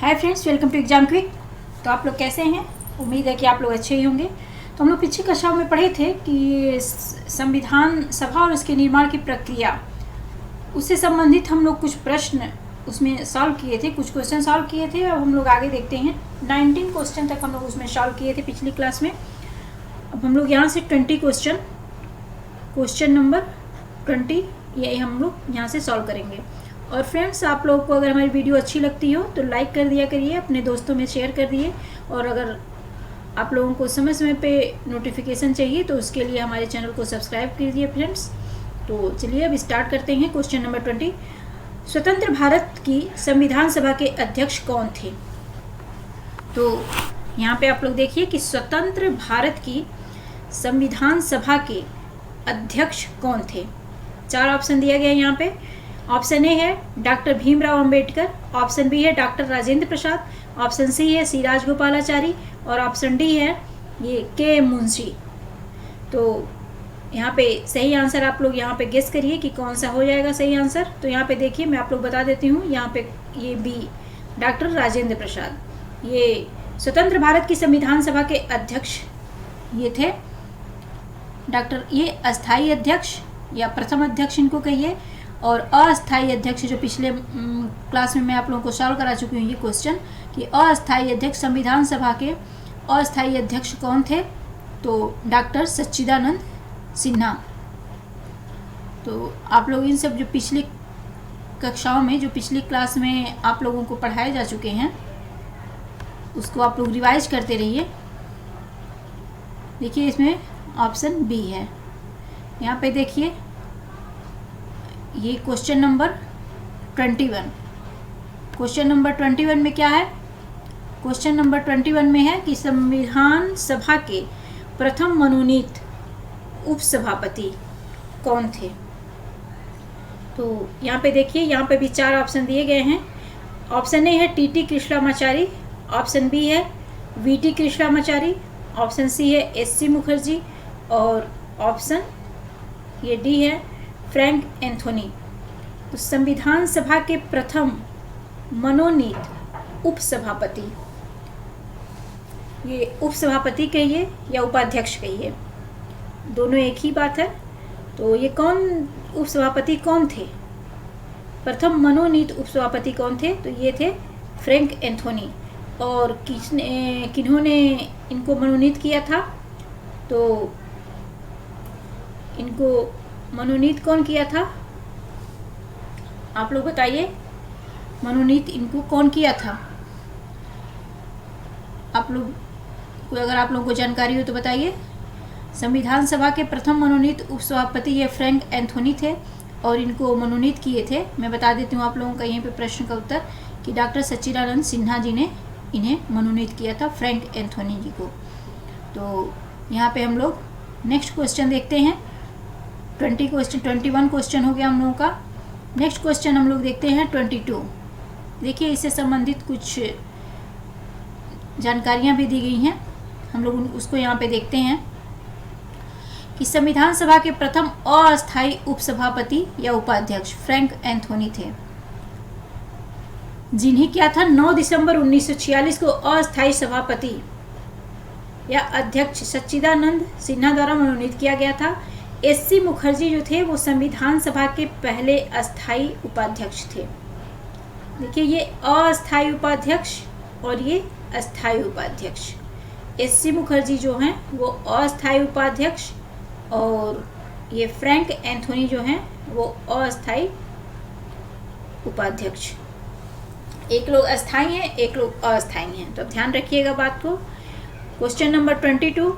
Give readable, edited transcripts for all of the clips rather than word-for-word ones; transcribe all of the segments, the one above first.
Hi friends, welcome to exam quick. तो आप लोग कैसे हैं? उम्मीद है कि आप लोग अच्छे ही होंगे। तो हम लोग पिछली कक्षाओं में पढ़े थे कि संविधान सभा और उसके निर्माण की प्रक्रिया, उससे संबंधित हम लोग कुछ प्रश्न उसमें सॉल्व किए थे, कुछ क्वेश्चन सॉल्व किए थे। अब हम लोग आगे देखते हैं। 19 क्वेश्चन तक हम लोग उसमें सॉल्व किए थे पिछली क्लास में। अब हम लोग यहाँ से 20 क्वेश्चन नंबर 20 ये हम लोग यहाँ से सॉल्व करेंगे। और फ्रेंड्स, आप लोगों को अगर हमारी वीडियो अच्छी लगती हो तो लाइक कर दिया करिए, अपने दोस्तों में शेयर कर दिए। और अगर आप लोगों को समय समय पे नोटिफिकेशन चाहिए तो उसके लिए हमारे चैनल को सब्सक्राइब कीजिए फ्रेंड्स। तो चलिए अब स्टार्ट करते हैं। क्वेश्चन नंबर 20, स्वतंत्र भारत की संविधान सभा के अध्यक्ष कौन थे? तो यहाँ पे आप लोग देखिए कि स्वतंत्र भारत की संविधान सभा के अध्यक्ष कौन थे। 4 ऑप्शन दिया गया है यहाँ पे। ऑप्शन ए है doctor Bhimrao Ambedkar, option B है doctor Rajendra Prasad, option C है सी राजगोपालाचारी और ऑप्शन डी है ये के मुंशी। तो यहाँ पे सही आंसर आप लोग यहाँ पे गेस करिए कि कौन सा हो जाएगा सही आंसर। तो यहाँ पे देखिए, मैं आप लोग बता देती हूँ। यहाँ पे ये बी डॉक्टर राजेंद्र प्रसाद, ये स्वतंत्र भारत की संविधान सभा के अध्यक्ष ये थे। डॉक्टर ये अस्थाई अध्यक्ष या प्रथम अध्यक्ष इनको कहिए, और अस्थाई अध्यक्ष जो पिछले क्लास में मैं आप लोगों को सॉल्व करा चुकी हूँ ये क्वेश्चन कि अस्थाई अध्यक्ष संविधान सभा के अस्थाई अध्यक्ष कौन थे? तो डॉक्टर सच्चिदानंद सिन्हा। तो आप लोग इन सब जो पिछली कक्षाओं में, जो पिछली क्लास में आप लोगों को पढ़ाए जा चुके हैं उसको आप लोग रिवाइज करते रहिए। देखिए इसमें ऑप्शन बी है। यहाँ पे देखिए ये क्वेश्चन नंबर 21। क्वेश्चन नंबर 21 में क्या है? क्वेश्चन नंबर 21 में है कि संविधान सभा के प्रथम मनोनीत उपसभापति कौन थे? तो यहाँ पे देखिए, यहाँ पे भी 4 ऑप्शन दिए गए हैं। ऑप्शन ए है टी कृष्णामाचारी, ऑप्शन बी है वी कृष्णामाचारी, ऑप्शन सी है एस मुखर्जी और ऑप्शन ये डी है फ्रैंक एंथोनी। तो संविधान सभा के प्रथम मनोनीत उपसभापति, ये उपसभापति कहिए या उपाध्यक्ष कहिए, दोनों एक ही बात है। तो ये कौन उपसभापति कौन थे? प्रथम मनोनीत उपसभापति कौन थे? तो ये थे फ्रैंक एंथोनी। और किन्होंने इनको मनोनीत किया था? तो इनको मनोनीत कौन किया था? आप लोग बताइए, मनोनीत इनको कौन किया था? आप लोग अगर आप लोगों को जानकारी हो तो बताइए। संविधान सभा के प्रथम मनोनीत उपसभापति ये फ्रैंक एंथोनी थे और इनको मनोनीत किए थे, मैं बता देती हूँ आप लोगों का यहीं पे प्रश्न का उत्तर, कि डॉक्टर सच्चिदानंद सिन्हा जी ने इन्हें मनोनीत किया था, फ्रैंक एंथोनी जी को। तो यहाँ पे हम लोग नेक्स्ट क्वेश्चन देखते हैं। 21 क्वेश्चन हो गया हम लोगों का। नेक्स्ट क्वेश्चन हम लोग देखते हैं 22। देखिए इससे संबंधित कुछ जानकारियां भी दी गई हैं, हम लोग उसको यहाँ पे देखते हैं कि संविधान सभा के प्रथम अस्थायी उपसभापति या उपाध्यक्ष फ्रैंक एंथोनी थे, जिन्हें क्या था 9 दिसंबर 1946 को अस्थायी सभापति या अध्यक्ष सच्चिदानंद सिन्हा द्वारा मनोनीत किया गया था। एस मुखर्जी जो थे वो संविधान सभा के पहले अस्थायी उपाध्यक्ष थे। देखिए ये अस्थायी उपाध्यक्ष और ये अस्थायी उपाध्यक्ष। एस मुखर्जी जो हैं वो अस्थायी उपाध्यक्ष और ये फ्रैंक एंथोनी जो हैं वो अस्थायी उपाध्यक्ष। एक लोग अस्थायी हैं, एक लोग अस्थायी हैं, तो ध्यान रखिएगा बात को। Question number 22।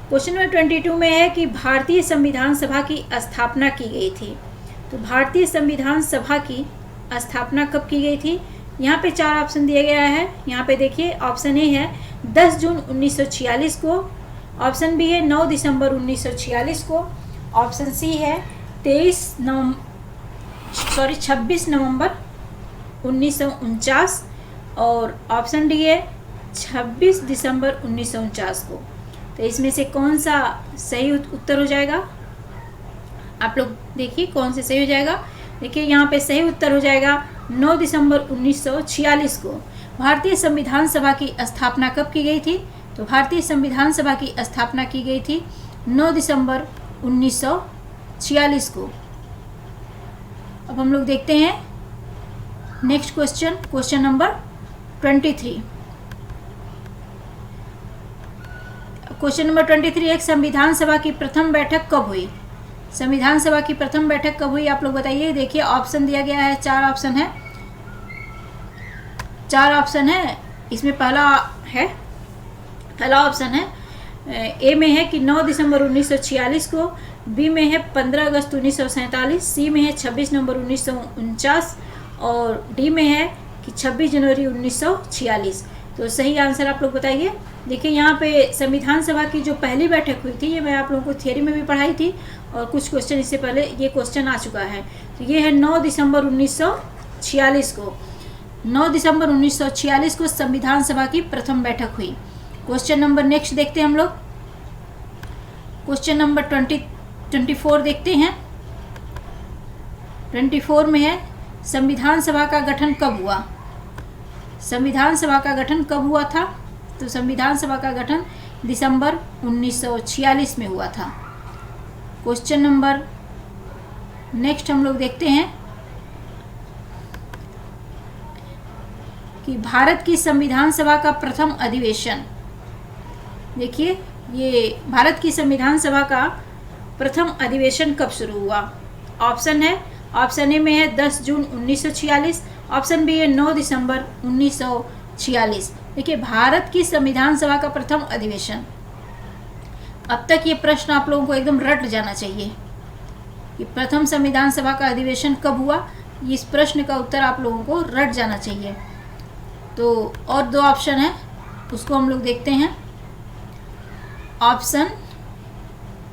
क्वेश्चन नंबर 22 में है कि भारतीय संविधान सभा की स्थापना की गई थी। तो भारतीय संविधान सभा की स्थापना कब की गई थी? यहाँ पे 4 ऑप्शन दिया गया है। यहाँ पे देखिए, ऑप्शन ए है 10 जून 1946 को, ऑप्शन बी है 9 दिसंबर 1946 को, ऑप्शन सी है 26 नवंबर 1949 और ऑप्शन डी है 26 दिसंबर 1949 को। तो इसमें से कौन सा सही उत्तर हो जाएगा? आप लोग देखिए कौन से सही हो जाएगा। देखिए यहाँ पे सही उत्तर हो जाएगा 9 दिसंबर 1946 को। भारतीय संविधान सभा की स्थापना कब की गई थी? तो भारतीय संविधान सभा की स्थापना की गई थी 9 दिसंबर 1946 को। अब हम लोग देखते हैं next question, question number 23। Question number 23, एक संविधान सभा की प्रथम बैठक कब हुई? संविधान सभा की प्रथम बैठक कब हुई आप लोग बताइए। देखिए ऑप्शन दिया गया है, चार ऑप्शन है। इसमें पहला ऑप्शन है ए में है कि 9 दिसंबर 1946 को, बी में है 15 अगस्त 1947, सी में है 26 नवंबर 1949 और डी में है कि 26 जनवरी 1946। तो सही आंसर आप लोग बताइए। देखिए यहाँ पे संविधान सभा की जो पहली बैठक हुई थी, ये मैं आप लोगों को थियरी में भी पढ़ाई थी और कुछ क्वेश्चन इससे पहले ये क्वेश्चन आ चुका है। तो ये है 9 दिसंबर 1946 को। 9 दिसंबर 1946 को संविधान सभा की प्रथम बैठक हुई। क्वेश्चन नंबर नेक्स्ट देखते हैं हम लोग। क्वेश्चन नंबर 24 देखते हैं। 24 में है संविधान सभा का गठन कब हुआ? संविधान सभा का गठन कब हुआ था? तो संविधान सभा का गठन दिसंबर 1946 में हुआ था। क्वेश्चन नंबर नेक्स्ट हम लोग देखते हैं कि भारत की संविधान सभा का प्रथम अधिवेशन। देखिए ये भारत की संविधान सभा का प्रथम अधिवेशन कब शुरू हुआ? ऑप्शन ए में है 10 जून 1946, ऑप्शन बी है 9 दिसंबर 1946। देखिए भारत की संविधान सभा का प्रथम अधिवेशन, अब तक ये प्रश्न आप लोगों को एकदम रट जाना चाहिए कि प्रथम संविधान सभा का अधिवेशन कब हुआ। इस प्रश्न का उत्तर आप लोगों को रट जाना चाहिए। तो और दो ऑप्शन है, उसको हम लोग देखते हैं। ऑप्शन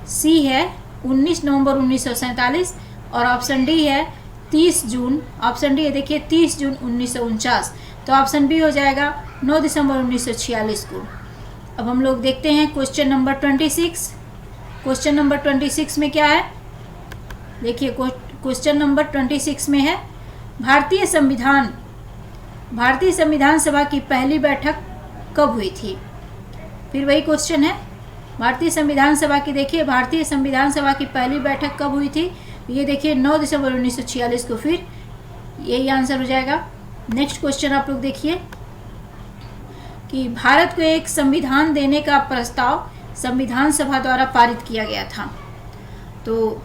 सी है 19 नवंबर 1947 और ऑप्शन डी है 30 जून। ऑप्शन डी है देखिए 30 जून 1949। तो ऑप्शन बी हो जाएगा 9 दिसंबर 1946 को। अब हम लोग देखते हैं क्वेश्चन नंबर 26। क्वेश्चन नंबर 26 में क्या है? देखिए क्वेश्चन नंबर 26 में है भारतीय संविधान सभा की पहली बैठक कब हुई थी? फिर वही क्वेश्चन है भारतीय संविधान सभा की। देखिए भारतीय संविधान सभा की पहली बैठक कब हुई थी? ये देखिए 9 दिसंबर 1946 को। फिर यही आंसर हो जाएगा। नेक्स्ट क्वेश्चन आप लोग देखिए कि भारत को एक संविधान देने का प्रस्ताव संविधान सभा द्वारा पारित किया गया था। तो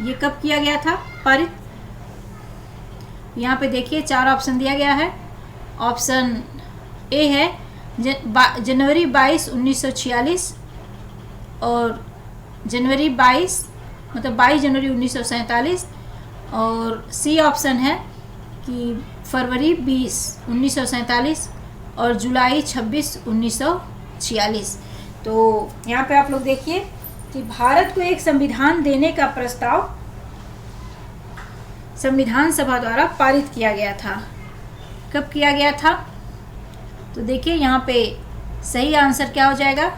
ये कब किया गया था पारित? यहाँ पे देखिए चार ऑप्शन दिया गया है। ऑप्शन ए है जनवरी 22, 1946 और जनवरी 22 मतलब 22 जनवरी 1947 और सी ऑप्शन है कि फरवरी 20, 1947 और जुलाई 26, 1946। तो यहाँ पे आप लोग देखिए कि भारत को एक संविधान देने का प्रस्ताव संविधान सभा द्वारा पारित किया गया था। कब किया गया था? तो देखिए यहाँ पे सही आंसर क्या हो जाएगा?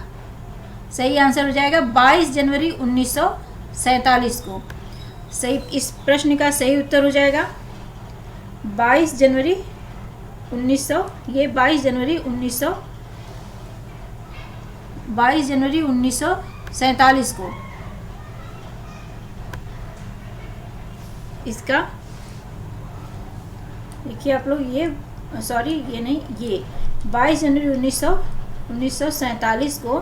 सही आंसर हो जाएगा 22 जनवरी 1947 को। सही, इस प्रश्न का सही उत्तर हो जाएगा 22 जनवरी 1947 को। इसका देखिए आप लोग ये 22 जनवरी 1947 को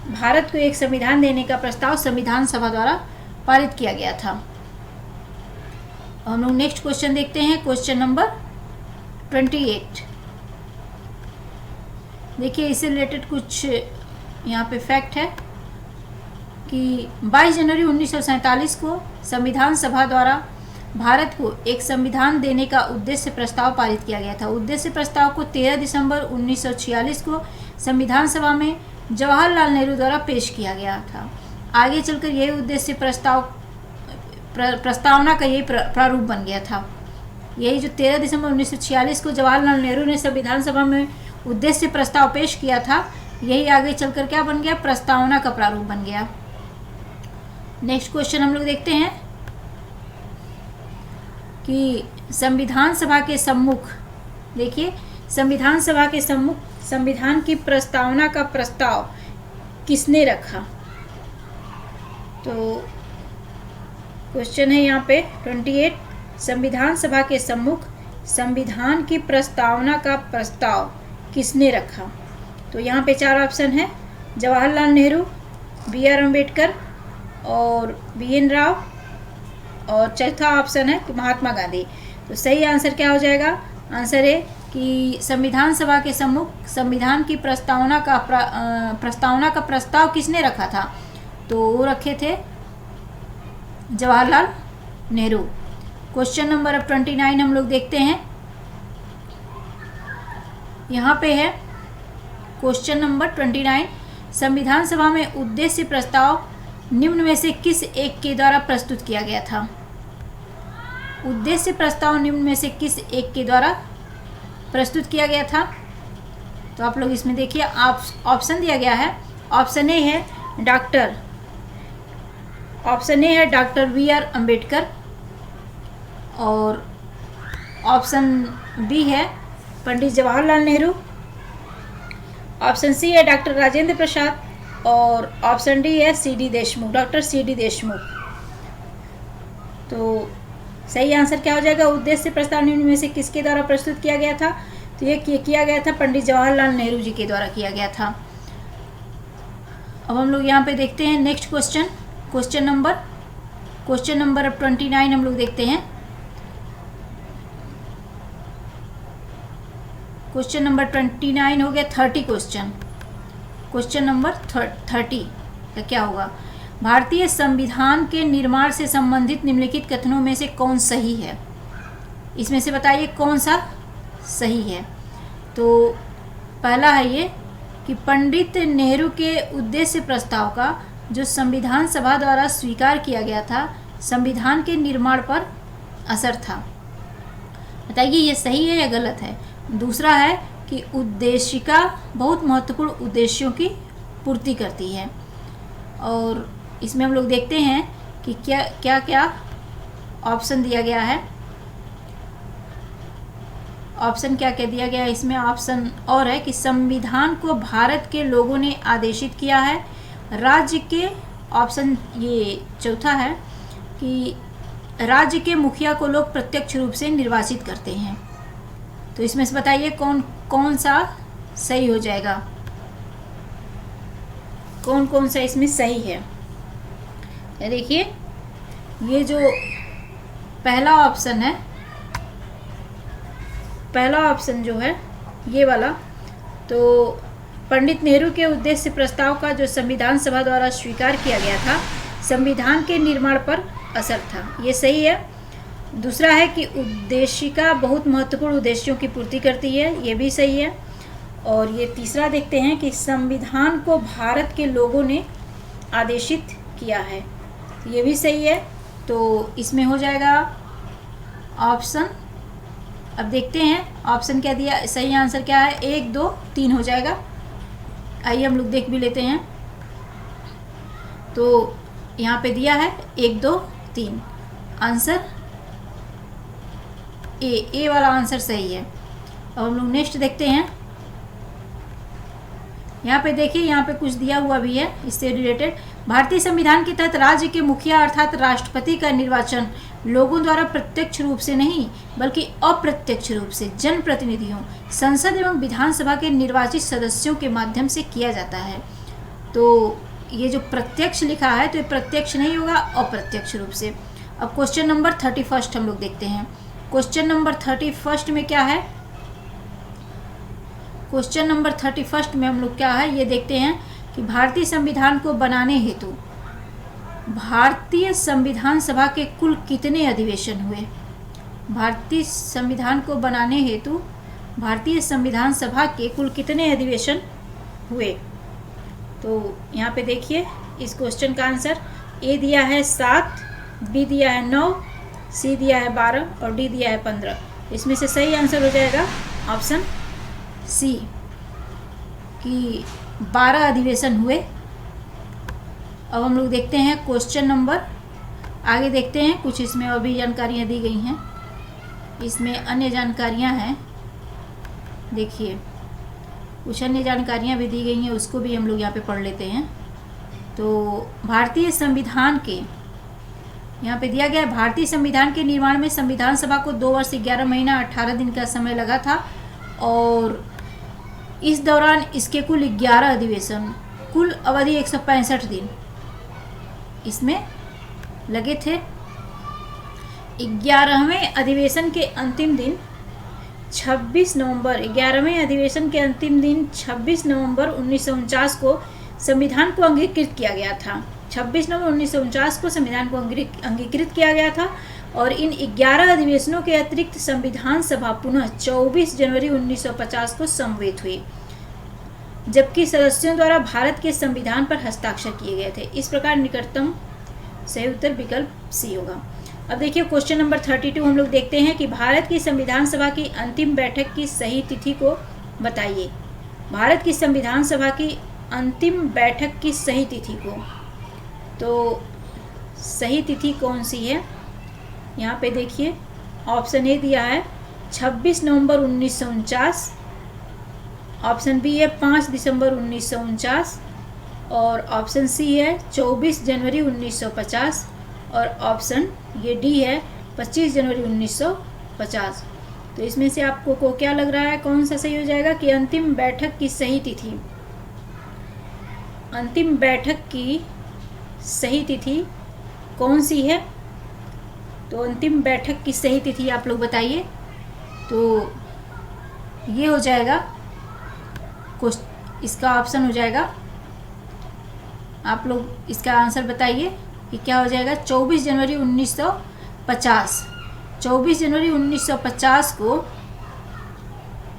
भारत को एक संविधान देने का प्रस्ताव संविधान सभा द्वारा पारित किया गया था। हम लोग नेक्स्ट क्वेश्चन देखते हैं। Question number 28। देखिए इससे रिलेटेड कुछ यहाँ पे फैक्ट है कि 22 जनवरी 1947 को संविधान सभा द्वारा भारत को एक संविधान देने का उद्देश्य प्रस्ताव पारित किया गया था। उद्देश्य प्रस्ताव को 13 दिसंबर 1946 को संविधान सभा में जवाहरलाल नेहरू द्वारा पेश किया गया था। आगे चलकर यही उद्देश्य प्रस्तावना का यही प्रारूप बन गया था। यही जो 13 दिसंबर 1946 को जवाहरलाल नेहरू ने संविधान सभा में उद्देश्य प्रस्ताव पेश किया था, यही आगे चलकर क्या बन गया? प्रस्तावना का प्रारूप बन गया। नेक्स्ट क्वेश्चन हम लोग देखते हैं। कि संविधान सभा के सम्मुख, देखिए संविधान सभा के सम्मुख संविधान की प्रस्तावना का प्रस्ताव किसने रखा। तो क्वेश्चन है यहाँ पे 28, संविधान सभा के सम्मुख संविधान की प्रस्तावना का प्रस्ताव किसने रखा। तो यहाँ पे 4 ऑप्शन है, जवाहरलाल नेहरू, B.R. अम्बेडकर और B.N. राव, और चौथा ऑप्शन है महात्मा गांधी। तो सही आंसर क्या हो जाएगा, आंसर है कि संविधान सभा के सम्मुख संविधान की प्रस्तावना का प्रस्ताव किसने रखा था। तो वो रखे थे जवाहरलाल नेहरू। क्वेश्चन नंबर अब 29 हम लोग देखते हैं। यहाँ पे है क्वेश्चन नंबर 29, संविधान सभा में उद्देश्य प्रस्ताव निम्न में से किस एक के द्वारा प्रस्तुत किया गया था। उद्देश्य प्रस्ताव निम्न में से किस एक के द्वारा प्रस्तुत किया गया था। तो आप लोग इसमें देखिए ऑप्शन दिया गया है। ऑप्शन ए है डॉक्टर B.R. अम्बेडकर, और ऑप्शन बी है पंडित जवाहरलाल नेहरू, ऑप्शन सी है डॉक्टर राजेंद्र प्रसाद, और ऑप्शन डी है C.D. Deshmukh, doctor C.D. Deshmukh. तो सही आंसर क्या हो जाएगा, उद्देश्य प्रस्ताव निम्न में से किसके द्वारा प्रस्तुत किया गया था। तो ये किया गया था पंडित जवाहरलाल नेहरू जी के द्वारा किया गया था। अब हम लोग यहाँ पे देखते हैं नेक्स्ट क्वेश्चन नंबर अब 29 हम लोग देखते हैं। क्वेश्चन नंबर 29 हो गया 30 क्वेश्चन नंबर 30 का क्या होगा, भारतीय संविधान के निर्माण से संबंधित निम्नलिखित कथनों में से कौन सही है। इसमें से बताइए कौन सा सही है। तो पहला है ये कि पंडित नेहरू के उद्देश्य प्रस्ताव का जो संविधान सभा द्वारा स्वीकार किया गया था संविधान के निर्माण पर असर था। बताइए ये सही है या गलत है। दूसरा है कि उद्देशिका बहुत महत्वपूर्ण उद्देश्यों की पूर्ति करती है। और इसमें हम लोग देखते हैं कि क्या क्या ऑप्शन दिया गया है। ऑप्शन क्या क्या दिया गया है इसमें, ऑप्शन और है कि संविधान को भारत के लोगों ने आदेशित किया है। राज्य के, ऑप्शन ये चौथा है कि राज्य के मुखिया को लोग प्रत्यक्ष रूप से निर्वाचित करते हैं। तो इसमें से बताइए कौन सा सही हो जाएगा, कौन सा इसमें सही है। देखिए ये जो पहला ऑप्शन जो है ये वाला, तो पंडित नेहरू के उद्देश्य प्रस्ताव का जो संविधान सभा द्वारा स्वीकार किया गया था संविधान के निर्माण पर असर था, ये सही है। दूसरा है कि उद्देशिका बहुत महत्वपूर्ण उद्देश्यों की पूर्ति करती है, ये भी सही है। और ये तीसरा देखते हैं कि संविधान को भारत के लोगों ने आदेशित किया है, ये भी सही है। तो इसमें हो जाएगा ऑप्शन, अब देखते हैं ऑप्शन क्या दिया, सही आंसर क्या है, 1 2 3 हो जाएगा। आइए हम लोग देख भी लेते हैं। तो यहाँ पे दिया है 1 2 3, आंसर ए वाला आंसर सही है। अब हम लोग नेक्स्ट देखते हैं। यहाँ पे देखिए, यहाँ पे कुछ दिया हुआ भी है इससे रिलेटेड। भारतीय संविधान के तहत राज्य के मुखिया अर्थात राष्ट्रपति का निर्वाचन लोगों द्वारा प्रत्यक्ष रूप से नहीं बल्कि अप्रत्यक्ष रूप से जनप्रतिनिधियों, संसद एवं विधानसभा के निर्वाचित सदस्यों के माध्यम से किया जाता है। तो ये जो प्रत्यक्ष लिखा है तो ये प्रत्यक्ष नहीं होगा, अप्रत्यक्ष रूप से। अब क्वेश्चन नंबर 31 हम लोग देखते हैं। क्वेश्चन नंबर 31 में क्या है, क्वेश्चन नंबर 31 में हम लोग क्या है ये देखते हैं कि भारतीय संविधान को बनाने हेतु भारतीय संविधान सभा के कुल कितने अधिवेशन हुए। भारतीय संविधान को बनाने हेतु भारतीय संविधान सभा के कुल कितने अधिवेशन हुए। तो यहाँ पे देखिए इस क्वेश्चन का आंसर ए दिया है 7, बी दिया है 9, सी दिया है 12 और डी दिया है 15। इसमें से सही आंसर हो जाएगा ऑप्शन सी कि 12 अधिवेशन हुए। अब हम लोग देखते हैं क्वेश्चन नंबर, आगे देखते हैं कुछ इसमें और भी जानकारियाँ दी गई हैं। इसमें अन्य जानकारियां हैं, देखिए कुछ अन्य जानकारियां भी दी गई हैं, उसको भी हम लोग यहाँ पे पढ़ लेते हैं। तो भारतीय संविधान के यहाँ पे दिया गया है, भारतीय संविधान के निर्माण में संविधान सभा को 2 वर्ष 11 महीना 18 दिन का समय लगा था और इस दौरान इसके कुल 11 अधिवेशन, कुल अवधि 165 दिन इसमें लगे थे। 11वें अधिवेशन के अंतिम दिन 26 नवंबर 11वें अधिवेशन के अंतिम दिन 26 नवंबर 1949 को संविधान को अंगीकृत किया गया था। 26 नवंबर 1949 को संविधान को अंगीकृत किया गया था और इन 11 अधिवेशनों के अतिरिक्त संविधान सभा पुनः 24 जनवरी 1950 को समवेत हुई, जबकि सदस्यों द्वारा भारत के संविधान पर हस्ताक्षर किए गए थे। इस प्रकार निकटतम सही उत्तर विकल्प सी होगा। अब देखिए क्वेश्चन नंबर 32 हम लोग देखते हैं कि भारत की संविधान सभा की अंतिम बैठक की सही तिथि को बताइए। भारत की संविधान सभा की अंतिम बैठक की सही तिथि को, तो सही तिथि कौन सी है, यहाँ पे देखिए ऑप्शन ए दिया है 26 नवंबर 1949, ऑप्शन बी है 5 दिसंबर 1949 और ऑप्शन सी है 24 जनवरी 1950 और ऑप्शन ये डी है 25 जनवरी 1950। तो इसमें से आपको को क्या लग रहा है, कौन सा सही हो जाएगा कि अंतिम बैठक की सही तिथि, अंतिम बैठक की सही तिथि कौन सी है? तो अंतिम बैठक की सही तिथि आप लोग बताइए। तो ये हो जाएगा, इसका ऑप्शन हो जाएगा, आप लोग इसका आंसर बताइए कि क्या हो जाएगा। 24 जनवरी 1950, 24 जनवरी 1950 को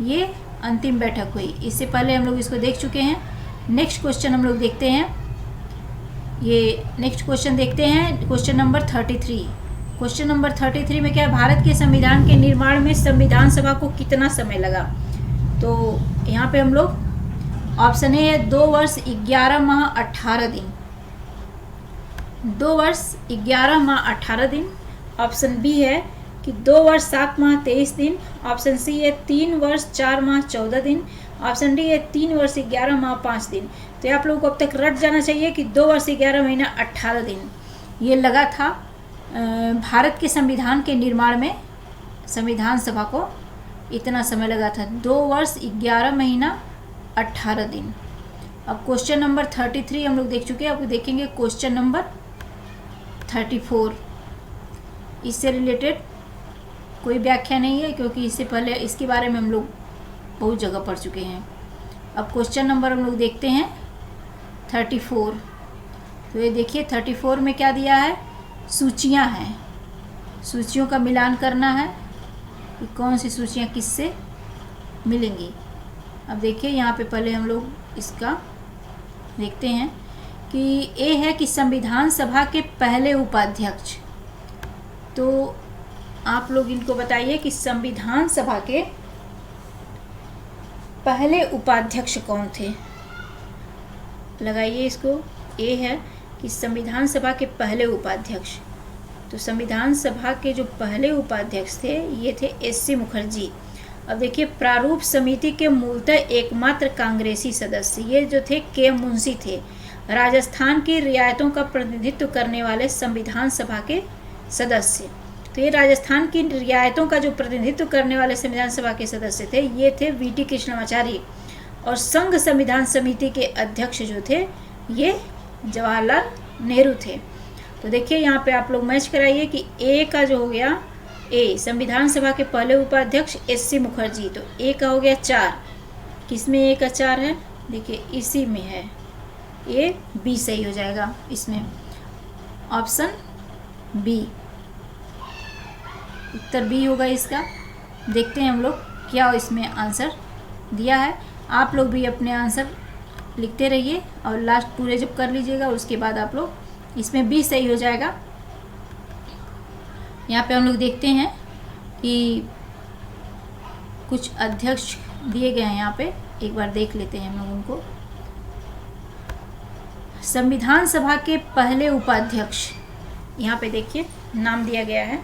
ये अंतिम बैठक हुई। इससे पहले हम लोग इसको देख चुके हैं। नेक्स्ट क्वेश्चन हम लोग देखते हैं, ये नेक्स्ट क्वेश्चन देखते हैं, क्वेश्चन नंबर 33। क्वेश्चन नंबर 33 में क्या है, भारत के संविधान के निर्माण में संविधान सभा को कितना समय लगा? तो यहाँ पे हम लोग ऑप्शन ए है 2 वर्ष 11 माह 18 दिन, 2 वर्ष 11 माह 18 दिन। ऑप्शन बी है कि 2 वर्ष 7 माह 23 दिन। ऑप्शन सी है 3 वर्ष 4 माह 14 दिन। ऑप्शन डी है 3 वर्ष 11 माह 5 दिन। तो आप लोगों को अब तक रट जाना चाहिए कि 2 वर्ष 11 महीना 18 दिन ये लगा था भारत के संविधान के निर्माण में, संविधान सभा को इतना समय लगा था, 2 वर्ष 11 महीना 18 दिन। अब क्वेश्चन नंबर 33 हम लोग देख चुके हैं। अब देखेंगे क्वेश्चन नंबर 34। इससे रिलेटेड कोई व्याख्या नहीं है क्योंकि इससे पहले इसके बारे में हम लोग बहुत जगह पढ़ चुके हैं। अब क्वेश्चन नंबर हम लोग देखते हैं 34। तो ये देखिए 34 में क्या दिया है, सूचियां हैं, सूचियों का मिलान करना है कि कौन सी सूचियां किससे मिलेंगी। अब देखिए यहाँ पे पहले हम लोग इसका देखते हैं कि ए है कि संविधान सभा के पहले उपाध्यक्ष। तो आप लोग इनको बताइए कि संविधान सभा के पहले उपाध्यक्ष कौन थे, लगाइए इसको। ए है कि संविधान सभा के पहले उपाध्यक्ष, तो संविधान सभा के जो पहले उपाध्यक्ष थे ये थे एस.सी. मुखर्जी। अब देखिए प्रारूप समिति के मूलतः एकमात्र कांग्रेसी सदस्य ये जो थे के मुंशी थे, राजस्थान की रियायतों का प्रतिनिधित्व करने वाले संविधान सभा के सदस्य। तो ये राजस्थान की रियायतों का जो प्रतिनिधित्व करने वाले संविधान सभा के सदस्य थे ये थे वी.टी. कृष्णमाचारी। और संघ संविधान समिति के अध्यक्ष जो थे ये जवाहरलाल नेहरू थे। तो देखिए यहाँ पे आप लोग मैच कराइए कि ए का जो हो गया, ए संविधान सभा के पहले उपाध्यक्ष एस.सी. मुखर्जी, तो ए का हो गया 4। किसमें ए का 4 है, देखिए इसी में है, ए बी सही हो जाएगा इसमें, ऑप्शन बी, उत्तर बी होगा इसका। देखते हैं हम लोग क्या इसमें आंसर दिया है। आप लोग भी अपने आंसर लिखते रहिए और लास्ट पूरे जब कर लीजिएगा उसके बाद आप लोग इसमें बी सही हो जाएगा। यहाँ पे हम लोग देखते हैं कि कुछ अध्यक्ष दिए गए हैं, यहाँ पे एक बार देख लेते हैं हम लोग उनको। संविधान सभा के पहले उपाध्यक्ष, यहाँ पे देखिए नाम दिया गया है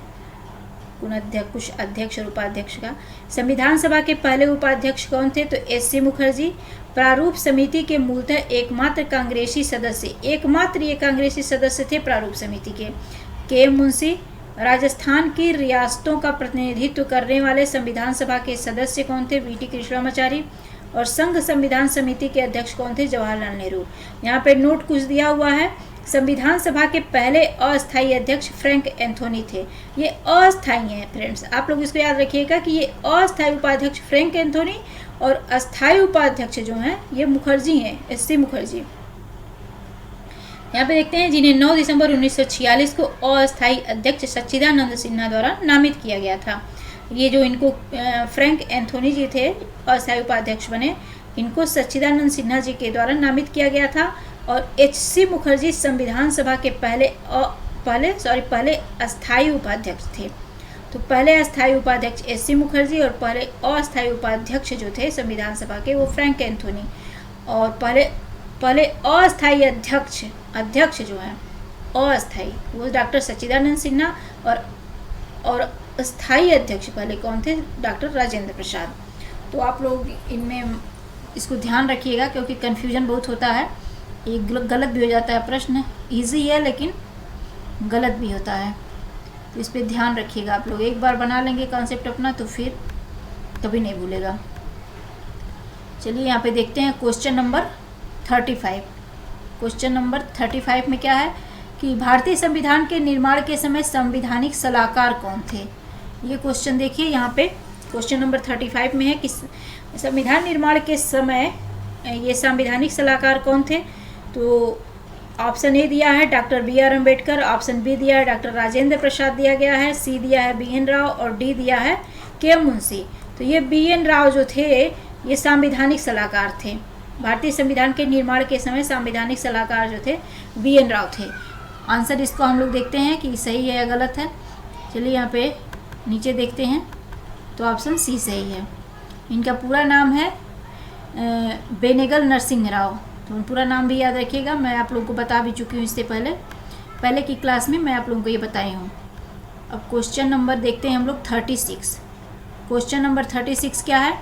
कुछ अध्यक्ष और उपाध्यक्ष का। संविधान सभा के पहले उपाध्यक्ष कौन थे? तो एस.सी. मुखर्जी। प्रारूप समिति के मूलतः एकमात्र कांग्रेसी सदस्य थे प्रारूप समिति के मुंशी। राजस्थान की रियासतों का प्रतिनिधित्व करने वाले संविधान सभा के सदस्य कौन थे? वी.टी. कृष्णामाचारी। और संघ संविधान समिति के अध्यक्ष कौन थे? जवाहरलाल नेहरू। यहाँ पे नोट कुछ दिया हुआ है। संविधान सभा के पहले अस्थायी अध्यक्ष फ्रैंक एंथोनी थे। ये अस्थायी हैं फ्रेंड्स, आप लोग इसको याद रखिएगा कि ये अस्थायी उपाध्यक्ष फ्रैंक एंथोनी और अस्थायी उपाध्यक्ष जो हैं ये मुखर्जी हैं, एस.सी. मुखर्जी। यहाँ पे देखते हैं जिन्हें 9 दिसंबर 1946 को अस्थायी अध्यक्ष सच्चिदानंद सिन्हा द्वारा नामित किया गया था। ये जो इनको फ्रैंक एंथोनी जी थे अस्थायी उपाध्यक्ष बने, इनको सच्चिदानंद सिन्हा जी के द्वारा नामित किया गया था। और एच.सी. मुखर्जी संविधान सभा के पहले अस्थायी उपाध्यक्ष थे। तो पहले अस्थायी उपाध्यक्ष एस.सी. मुखर्जी और पहले अस्थायी उपाध्यक्ष जो थे संविधान सभा के वो फ्रैंक एंथोनी। और पहले अस्थायी अध्यक्ष जो है अस्थायी वो डॉक्टर सच्चिदानंद सिन्हा और स्थायी अध्यक्ष पहले कौन थे? डॉक्टर राजेंद्र प्रसाद। तो आप लोग इनमें इसको ध्यान रखिएगा क्योंकि कन्फ्यूजन बहुत होता है, एक गलत भी हो जाता है। प्रश्न इजी है लेकिन गलत भी होता है, तो इस पर ध्यान रखिएगा आप लोग। एक बार बना लेंगे कॉन्सेप्ट अपना तो फिर कभी नहीं भूलेगा। चलिए यहाँ पे देखते हैं क्वेश्चन नंबर 35। क्वेश्चन नंबर 35 में क्या है कि भारतीय संविधान के निर्माण के समय संवैधानिक सलाहकार कौन थे? ये क्वेश्चन देखिए यहाँ पे क्वेश्चन नंबर 35 में है कि संविधान निर्माण के समय ये संवैधानिक सलाहकार कौन थे? तो ऑप्शन ए दिया है doctor B R. Ambedkar, option B दिया है डॉक्टर राजेंद्र प्रसाद दिया गया है, सी दिया है बी.एन. राव और डी दिया है के.एम. मुंशी। तो ये बी.एन. राव जो थे ये संवैधानिक सलाहकार थे। भारतीय संविधान के निर्माण के समय संवैधानिक सलाहकार जो थे बी.एन. राव थे। आंसर इसको हम लोग देखते हैं कि सही है या गलत है। चलिए यहाँ पे नीचे देखते हैं तो ऑप्शन सी सही है। इनका पूरा नाम है बेनेगल नरसिंह राव। तो पूरा नाम भी याद रखिएगा, मैं आप लोगों को बता भी चुकी हूँ इससे पहले की क्लास में मैं आप लोगों को ये बताई हूँ। अब क्वेश्चन नंबर देखते हैं हम लोग 36। क्वेश्चन नंबर 36 क्या है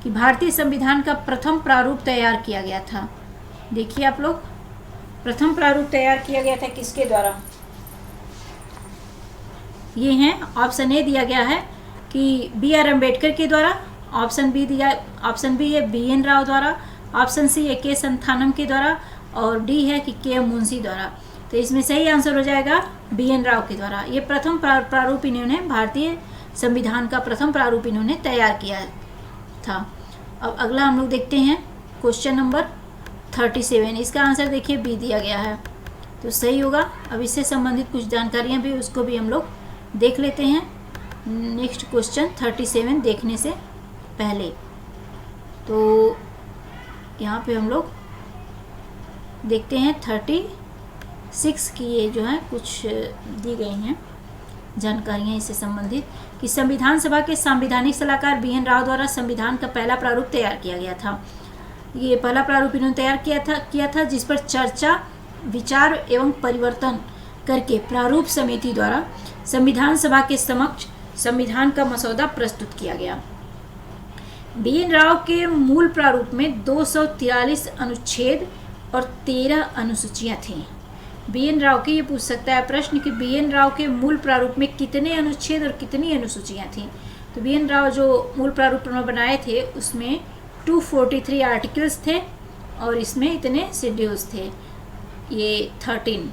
कि भारतीय संविधान का प्रथम प्रारूप तैयार किया गया था। देखिए आप लोग, प्रथम प्रारूप तैयार किया गया था किसके द्वारा? ये हैं ऑप्शन ए दिया गया है कि बी.आर. अम्बेडकर के द्वारा, ऑप्शन बी है बी.एन. राव द्वारा, ऑप्शन सी है के संथानम के द्वारा और डी है कि के.एम. मुंशी द्वारा। तो इसमें सही आंसर हो जाएगा बी.एन. राव के द्वारा। ये प्रथम प्रारूप इन्होंने भारतीय संविधान का प्रथम प्रारूप इन्होंने तैयार किया था। अब अगला हम लोग देखते हैं क्वेश्चन नंबर 37। इसका आंसर देखिए बी दिया गया है तो सही होगा। अब इससे संबंधित कुछ जानकारियाँ भी उसको भी हम लोग देख लेते हैं नेक्स्ट क्वेश्चन 37 देखने से पहले। तो यहाँ पे हम लोग देखते हैं 36 की ये जो है कुछ दी गई हैं जानकारियाँ इससे संबंधित कि संविधान सभा के संवैधानिक सलाहकार बी.एन. राव द्वारा संविधान का पहला प्रारूप तैयार किया गया था। ये पहला प्रारूप इन्होंने तैयार किया था जिस पर चर्चा, विचार एवं परिवर्तन करके प्रारूप समिति द्वारा संविधान सभा के समक्ष संविधान का मसौदा प्रस्तुत किया गया। बी.एन. राव के मूल प्रारूप में 243 अनुच्छेद और 13 अनुसूचियां थीं। बी.एन. राव के ये पूछ सकता है प्रश्न कि बी.एन. राव के मूल प्रारूप में कितने अनुच्छेद और कितनी अनुसूचियां थीं। तो बी.एन. राव जो मूल प्रारूप उन्होंने बनाए थे उसमें 243 आर्टिकल्स थे और इसमें इतने शेड्यूल्स थे, ये 13।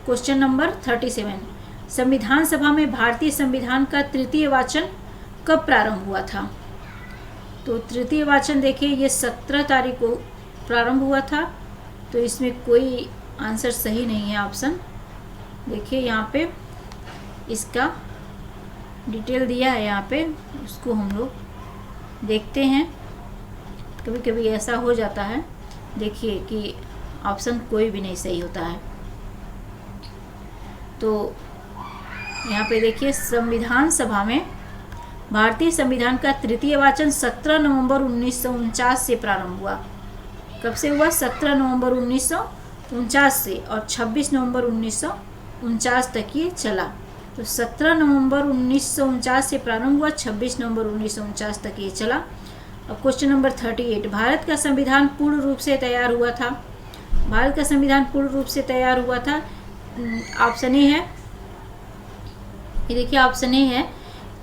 क्वेश्चन नंबर 37, संविधान सभा में भारतीय संविधान का तृतीय वाचन कब प्रारंभ हुआ था? तो तृतीय वाचन देखिए ये 17 तारीख को प्रारंभ हुआ था। तो इसमें कोई आंसर सही नहीं है ऑप्शन। देखिए यहाँ पे इसका डिटेल दिया है, यहाँ पे उसको हम लोग देखते हैं। कभी कभी ऐसा हो जाता है देखिए कि ऑप्शन कोई भी नहीं सही होता है। तो यहाँ पे देखिए संविधान सभा में भारतीय संविधान का तृतीय वाचन 17 नवंबर 1949 से प्रारंभ हुआ। कब से हुआ? 17 नवंबर 1949 से और 26 नवंबर 1949 तक ये चला। तो 17 नवंबर 1949 से प्रारंभ हुआ, 26 नवंबर 1949 तक ये चला। अब क्वेश्चन नंबर 38, भारत का संविधान पूर्ण रूप से तैयार हुआ था। भारत का संविधान पूर्ण रूप से तैयार हुआ था। ऑप्शन ए है, ये देखिए ऑप्शन ए है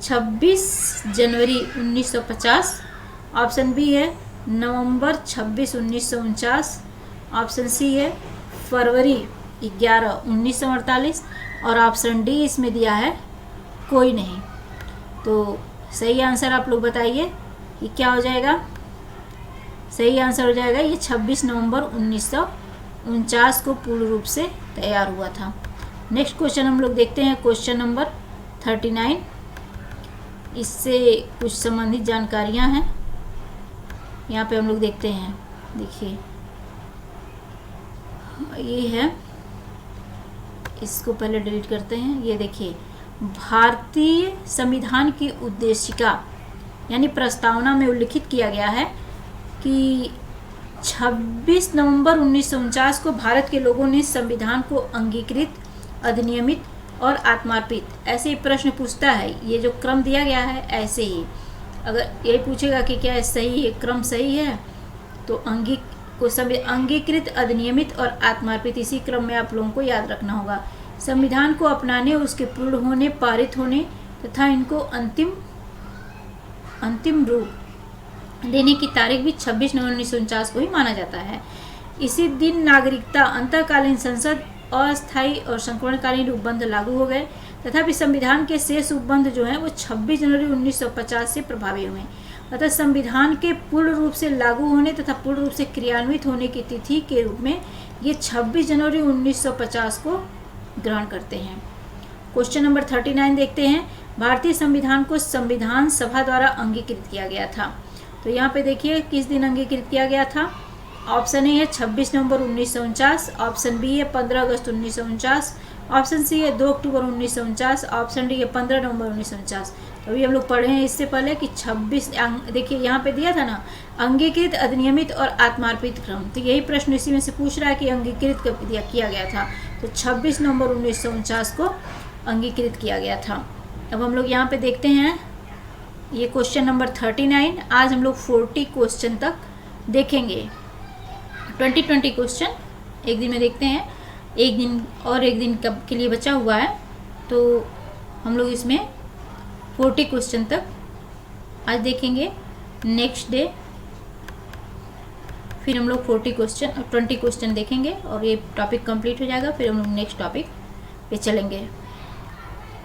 26 जनवरी 1950, ऑप्शन बी है नवंबर 26 1949, ऑप्शन सी है फरवरी 11 1948 और ऑप्शन डी इसमें दिया है कोई नहीं। तो सही आंसर आप लोग बताइए कि क्या हो जाएगा। सही आंसर हो जाएगा ये 26 नवंबर 1949 को पूर्ण रूप से तैयार हुआ था। नेक्स्ट क्वेश्चन हम लोग देखते हैं, क्वेश्चन नंबर 39। इससे कुछ संबंधित जानकारियां हैं, यहाँ पे हम लोग देखते हैं। देखिए ये है, इसको पहले डिलीट करते हैं। ये देखिए, भारतीय संविधान की उद्देशिका यानी प्रस्तावना में उल्लिखित किया गया है कि 26 नवंबर 1949 को भारत के लोगों ने संविधान को अंगीकृत, अधिनियमित और आत्मार्पित। ऐसे ही प्रश्न पूछता है, ये जो क्रम दिया गया है ऐसे ही। अगर यही पूछेगा कि क्या सही है, क्रम सही है, तो अंगीकृत, अधिनियमित और आत्मार्पित, इसी क्रम में आप लोगों को याद रखना होगा। संविधान को अपनाने, उसके पूर्ण होने, पारित होने तथा इनको अंतिम रूप देने की तारीख भी 26 नवंबर 1949 को ही माना जाता है। इसी दिन नागरिकता, अंतःकालीन संसद, अस्थायी और संक्रमणकालीन उपबंध लागू हो गए। तथापि संविधान के शेष उपबंध जो हैं वो 26 जनवरी 1950 से प्रभावी हुए। अतः संविधान के पूर्ण रूप से लागू होने तथा पूर्ण रूप से क्रियान्वित होने की तिथि के रूप में ये 26 जनवरी 1950 को ग्रहण करते हैं। क्वेश्चन नंबर 39 देखते हैं। भारतीय संविधान को संविधान सभा द्वारा अंगीकृत किया गया था। तो यहाँ पे देखिए किस दिन अंगीकृत किया गया था। ऑप्शन ए है 26 नवंबर 1949, ऑप्शन बी है 15 अगस्त 1949, ऑप्शन सी है 2 अक्टूबर 1949, ऑप्शन डी है 15 नवंबर 1949। तो अभी हम लोग पढ़े हैं इससे पहले कि 26, देखिए यहाँ पे दिया था ना, अंगीकृत, अधिनियमित और आत्मार्पित क्रम। तो यही प्रश्न इसी में से पूछ रहा है कि अंगीकृत कब किया गया था। तो 26 नवंबर 1949 को अंगीकृत किया गया था। अब हम लोग यहाँ पे देखते हैं ये क्वेश्चन नंबर 39। आज हम लोग 40 क्वेश्चन तक देखेंगे। 20 क्वेश्चन एक दिन में देखते हैं, एक दिन कब के लिए बचा हुआ है, तो हम लोग इसमें 40 क्वेश्चन तक आज देखेंगे। नेक्स्ट डे फिर हम लोग 20 क्वेश्चन देखेंगे और ये टॉपिक कंप्लीट हो जाएगा। फिर हम लोग नेक्स्ट टॉपिक पे चलेंगे।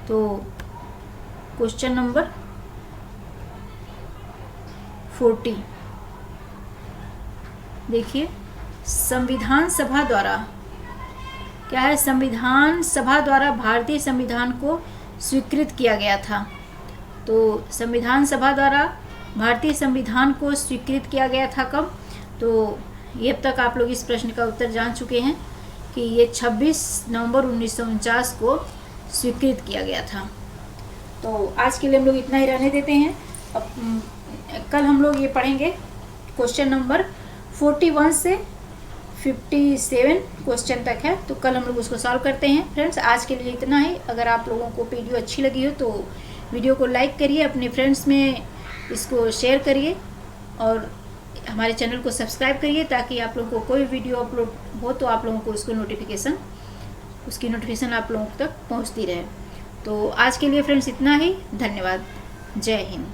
तो क्वेश्चन नंबर 40 देखिए, संविधान सभा द्वारा क्या है, संविधान सभा द्वारा भारतीय संविधान को स्वीकृत किया गया था। तो संविधान सभा द्वारा भारतीय संविधान को स्वीकृत किया गया था कब। तो ये अब तक आप लोग इस प्रश्न का उत्तर जान चुके हैं कि ये 26 नवंबर 1949 को स्वीकृत किया गया था। तो आज के लिए हम लोग इतना ही रहने देते हैं। अब कल हम लोग ये पढ़ेंगे क्वेश्चन नंबर 41 से 57 क्वेश्चन तक है। तो कल हम लोग उसको सॉल्व करते हैं। फ्रेंड्स आज के लिए इतना ही। अगर आप लोगों को वीडियो अच्छी लगी हो तो वीडियो को लाइक करिए, अपने फ्रेंड्स में इसको शेयर करिए और हमारे चैनल को सब्सक्राइब करिए ताकि आप लोगों को कोई वीडियो अपलोड हो तो आप लोगों को उसकी नोटिफिकेशन आप लोगों तक पहुंचती रहे। तो आज के लिए फ्रेंड्स इतना ही। धन्यवाद। जय हिंद।